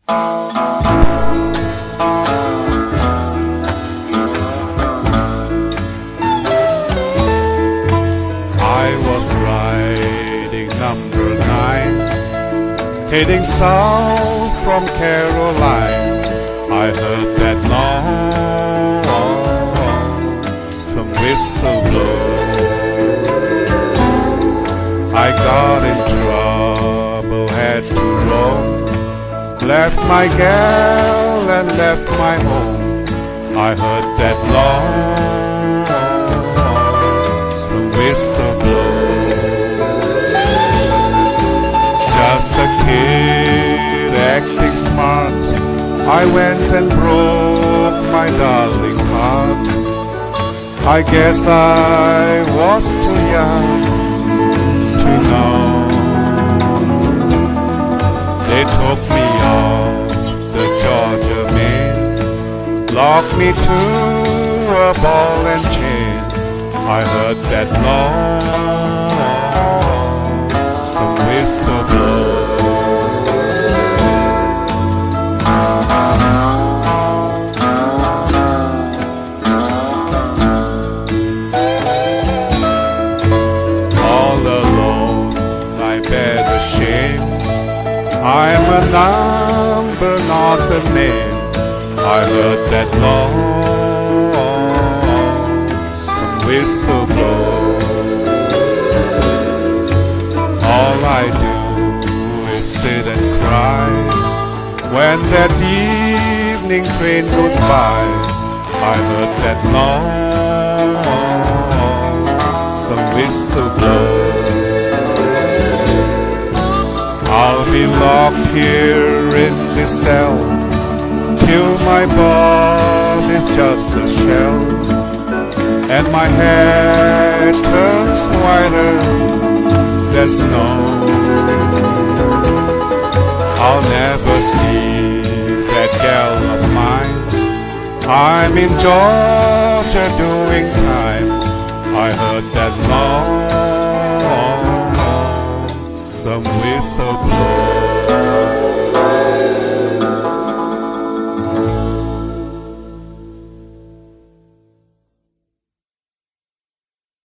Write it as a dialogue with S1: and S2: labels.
S1: I was riding number 9, heading south from Caroline. I heard that lonesome whistle blow. I got in trouble, had to roam, left my gal and left my home. I heard that lonesome whistle blow. Just a kid acting smart, I went and broke my darling's heart. I guess I was too young to know. They took me off the Georgia main, locked me to a ball and chain. I heard that lonesome whistle blow. All alone, I bear the shame. I'm a number, not a name. I heard that lonesome whistle blow. All I do is sit and cry when that evening train goes by. I heard that lonesome whistle blow. I'll be locked here in this cell till my body's just a shell and my head turns whiter than snow. I'll never see that gal of mine. I'm in Georgia doing time. I heard that lonesome whistle blow.